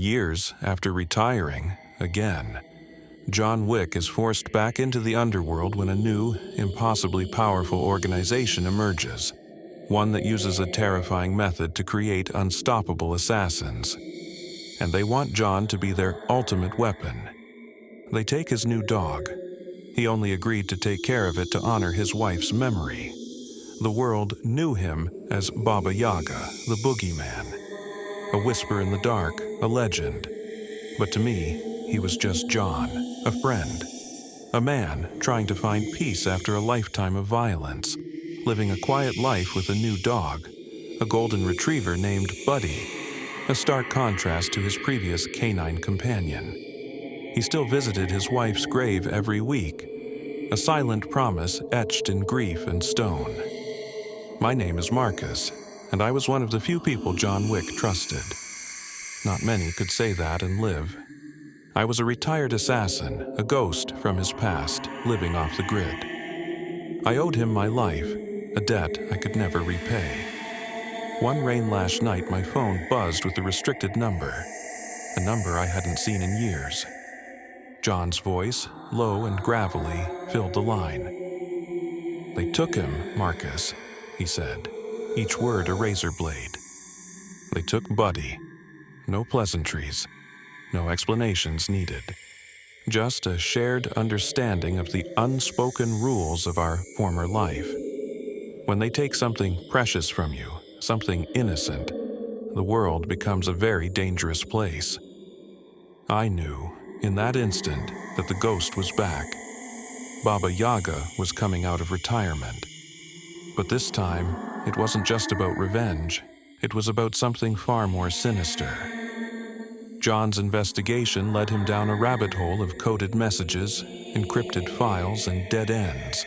Years after retiring, again, John Wick is forced back into the underworld when a new, impossibly powerful organization emerges, one that uses a terrifying method to create unstoppable assassins. And they want John to be their ultimate weapon. They take his new dog. He only agreed to take care of it to honor his wife's memory. The world knew him as Baba Yaga, the Boogeyman. A whisper in the dark, a legend. But to me, he was just John, a friend. A man trying to find peace after a lifetime of violence, living a quiet life with a new dog, a golden retriever named Buddy, a stark contrast to his previous canine companion. He still visited his wife's grave every week, a silent promise etched in grief and stone. My name is Marcus, and I was one of the few people John Wick trusted. Not many could say that and live. I was a retired assassin, a ghost from his past, living off the grid. I owed him my life, a debt I could never repay. One rain-lashed night, my phone buzzed with a restricted number, a number I hadn't seen in years. John's voice, low and gravelly, filled the line. "They took him, Marcus," he said, each word a razor blade. "They took Buddy. No pleasantries, no explanations needed. Just a shared understanding of the unspoken rules of our former life. When they take something precious from you, something innocent, the world becomes a very dangerous place." I knew, in that instant, that the ghost was back. Baba Yaga was coming out of retirement. But this time, it wasn't just about revenge. It was about something far more sinister. John's investigation led him down a rabbit hole of coded messages, encrypted files, and dead ends.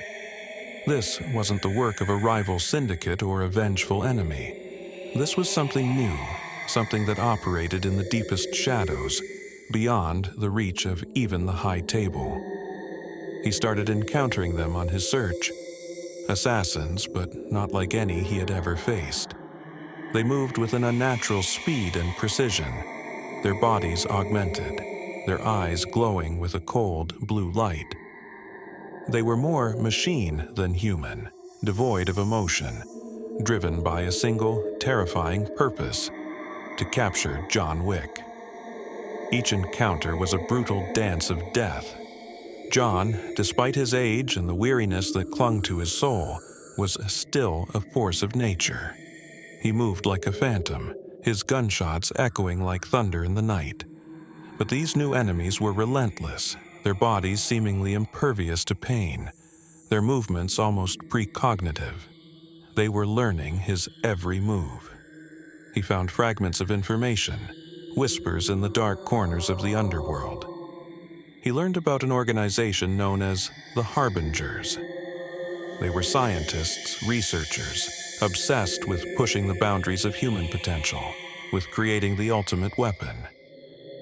This wasn't the work of a rival syndicate or a vengeful enemy. This was something new, something that operated in the deepest shadows, beyond the reach of even the high table. He started encountering them on his search. Assassins, but not like any he had ever faced. They moved with an unnatural speed and precision, their bodies augmented, their eyes glowing with a cold blue light. They were more machine than human, devoid of emotion, driven by a single, terrifying purpose: to capture John Wick. Each encounter was a brutal dance of death. John, despite his age and the weariness that clung to his soul, was still a force of nature. He moved like a phantom, his gunshots echoing like thunder in the night. But these new enemies were relentless, their bodies seemingly impervious to pain, their movements almost precognitive. They were learning his every move. He found fragments of information, whispers in the dark corners of the underworld. He learned about an organization known as the Harbingers. They were scientists, researchers, obsessed with pushing the boundaries of human potential, with creating the ultimate weapon.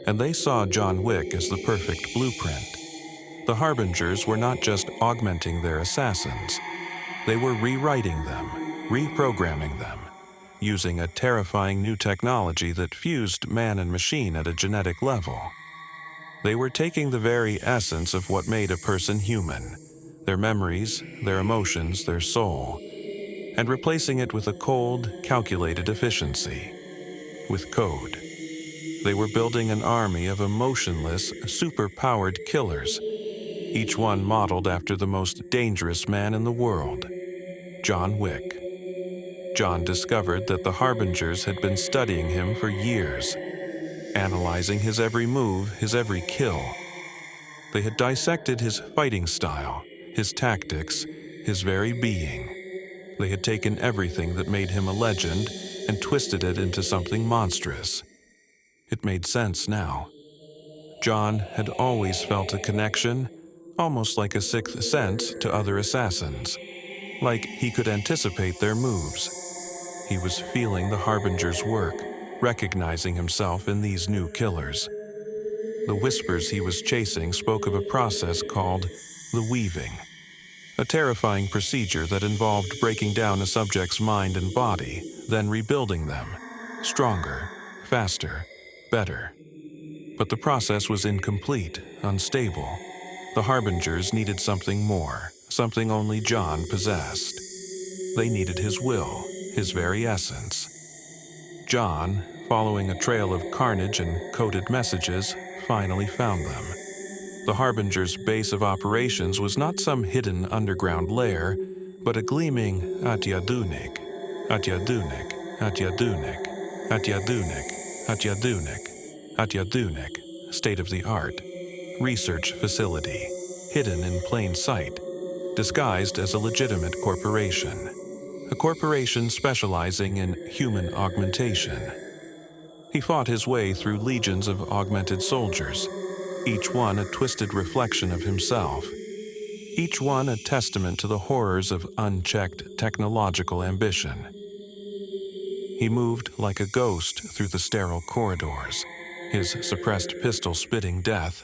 And they saw John Wick as the perfect blueprint. The Harbingers were not just augmenting their assassins. They were rewriting them, reprogramming them, using a terrifying new technology that fused man and machine at a genetic level. They were taking the very essence of what made a person human, their memories, their emotions, their soul, and replacing it with a cold, calculated efficiency, with code. They were building an army of emotionless, super-powered killers, each one modeled after the most dangerous man in the world, John Wick. John discovered that the Harbingers had been studying him for years, analyzing his every move, his every kill. They had dissected his fighting style, his tactics, his very being. They had taken everything that made him a legend and twisted it into something monstrous. It made sense now. John had always felt a connection, almost like a sixth sense, to other assassins. Like he could anticipate their moves. He was feeling the Harbingers' work, recognizing himself in these new killers. The whispers he was chasing spoke of a process called the weaving, a terrifying procedure that involved breaking down a subject's mind and body, then rebuilding them, stronger, faster, better. But the process was incomplete, unstable. The Harbingers needed something more, something only John possessed. They needed his will, his very essence. John, following a trail of carnage and coded messages, finally found them. The Harbinger's base of operations was not some hidden underground lair, but a gleaming Atyadunik, Atyadunik, Atyadunik, Atyadunik, Atyadunik, Atyadunik, state-of-the-art, research facility, hidden in plain sight, disguised as a legitimate corporation. A corporation specializing in human augmentation. He fought his way through legions of augmented soldiers, each one a twisted reflection of himself, each one a testament to the horrors of unchecked technological ambition. He moved like a ghost through the sterile corridors, his suppressed pistol spitting death,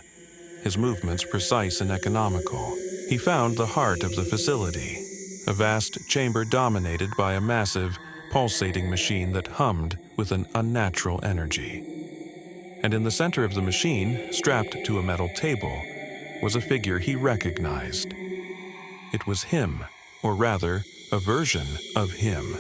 his movements precise and economical. He found the heart of the facility, a vast chamber dominated by a massive, pulsating machine that hummed with an unnatural energy. And in the center of the machine, strapped to a metal table, was a figure he recognized. It was him, or rather, a version of him.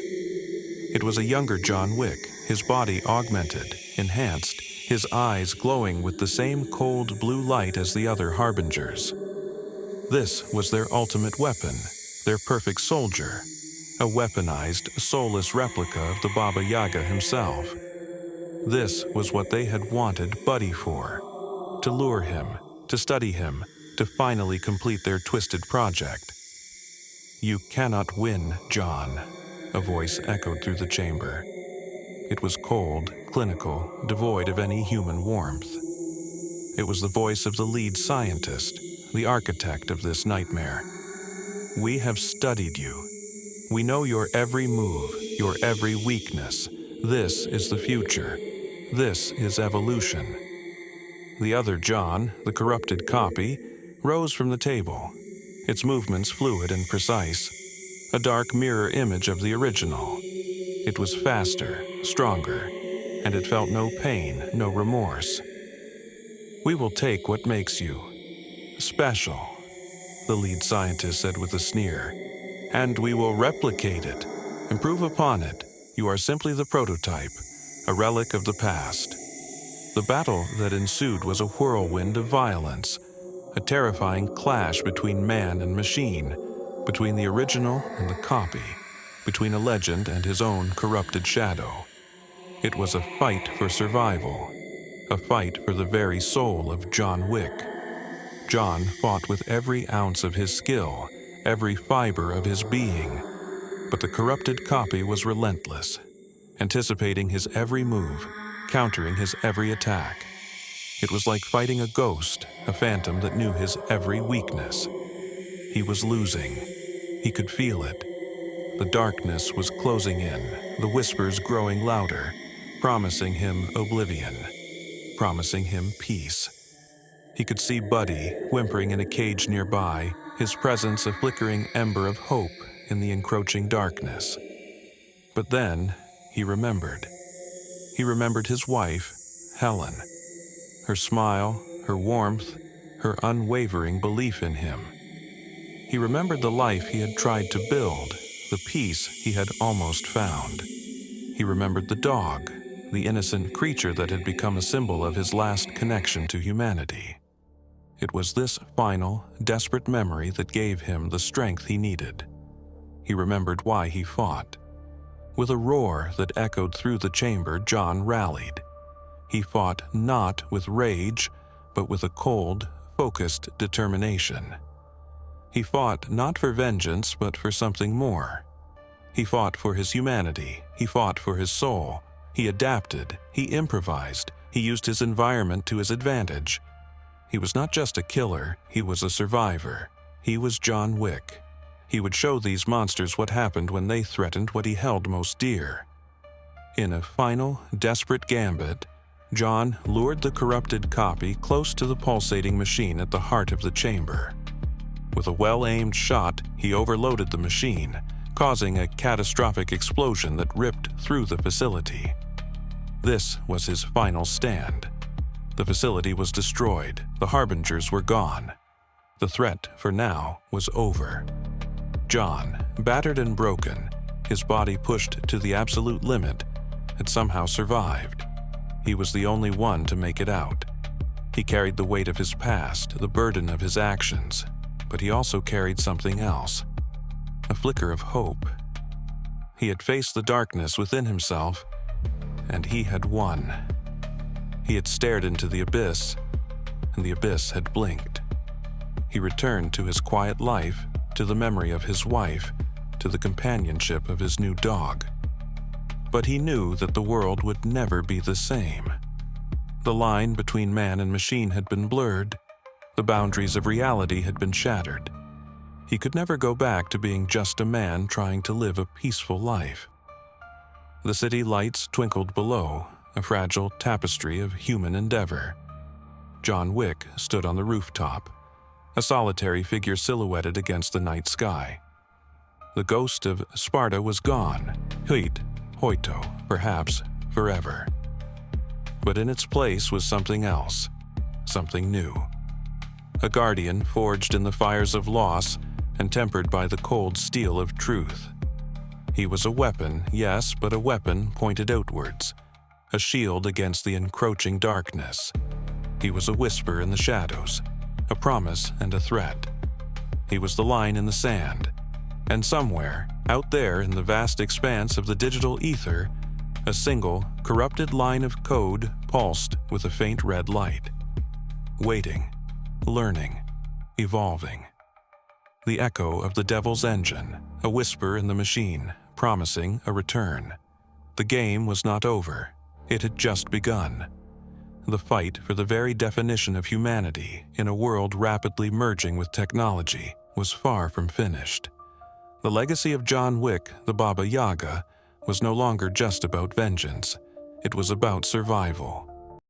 It was a younger John Wick, his body augmented, enhanced, his eyes glowing with the same cold blue light as the other Harbingers. This was their ultimate weapon, their perfect soldier, a weaponized, soulless replica of the Baba Yaga himself. This was what they had wanted Buddy for, to lure him, to study him, to finally complete their twisted project. "You cannot win, John," a voice echoed through the chamber. It was cold, clinical, devoid of any human warmth. It was the voice of the lead scientist, the architect of this nightmare. "We have studied you. We know your every move, your every weakness. This is the future. This is evolution." The other John, the corrupted copy, rose from the table, its movements fluid and precise, a dark mirror image of the original. It was faster, stronger, and it felt no pain, no remorse. "We will take what makes you special," the lead scientist said with a sneer, "and we will replicate it, improve upon it. You are simply the prototype, a relic of the past." The battle that ensued was a whirlwind of violence, a terrifying clash between man and machine, between the original and the copy, between a legend and his own corrupted shadow. It was a fight for survival, a fight for the very soul of John Wick. John fought with every ounce of his skill, every fiber of his being, but the corrupted copy was relentless, anticipating his every move, countering his every attack. It was like fighting a ghost, a phantom that knew his every weakness. He was losing. He could feel it. The darkness was closing in, the whispers growing louder, promising him oblivion, promising him peace. He could see Buddy whimpering in a cage nearby, his presence a flickering ember of hope in the encroaching darkness. But then he remembered. He remembered his wife, Helen. Her smile, her warmth, her unwavering belief in him. He remembered the life he had tried to build, the peace he had almost found. He remembered the dog, the innocent creature that had become a symbol of his last connection to humanity. It was this final, desperate memory that gave him the strength he needed. He remembered why he fought. With a roar that echoed through the chamber, John rallied. He fought not with rage, but with a cold, focused determination. He fought not for vengeance, but for something more. He fought for his humanity. He fought for his soul. He adapted. He improvised. He used his environment to his advantage. He was not just a killer, he was a survivor. He was John Wick. He would show these monsters what happened when they threatened what he held most dear. In a final, desperate gambit, John lured the corrupted copy close to the pulsating machine at the heart of the chamber. With a well-aimed shot, he overloaded the machine, causing a catastrophic explosion that ripped through the facility. This was his final stand. The facility was destroyed. The harbingers were gone. The threat, for now, was over. John, battered and broken, his body pushed to the absolute limit, had somehow survived. He was the only one to make it out. He carried the weight of his past, the burden of his actions, but he also carried something else, a flicker of hope. He had faced the darkness within himself, and he had won. He had stared into the abyss, and the abyss had blinked. He returned to his quiet life, to the memory of his wife, to the companionship of his new dog. But he knew that the world would never be the same. The line between man and machine had been blurred. The boundaries of reality had been shattered. He could never go back to being just a man trying to live a peaceful life. The city lights twinkled below, a fragile tapestry of human endeavor. John Wick stood on the rooftop, a solitary figure silhouetted against the night sky. The ghost of Sparta was gone, Hoito, perhaps forever. But in its place was something else, something new. A guardian forged in the fires of loss and tempered by the cold steel of truth. He was a weapon, yes, but a weapon pointed outwards, a shield against the encroaching darkness. He was a whisper in the shadows, a promise and a threat. He was the line in the sand, and somewhere, out there in the vast expanse of the digital ether, a single, corrupted line of code pulsed with a faint red light. Waiting, learning, evolving. The echo of the devil's engine, a whisper in the machine, promising a return. The game was not over. It had just begun. The fight for the very definition of humanity in a world rapidly merging with technology was far from finished. The legacy of John Wick, the Baba Yaga, was no longer just about vengeance. It was about survival.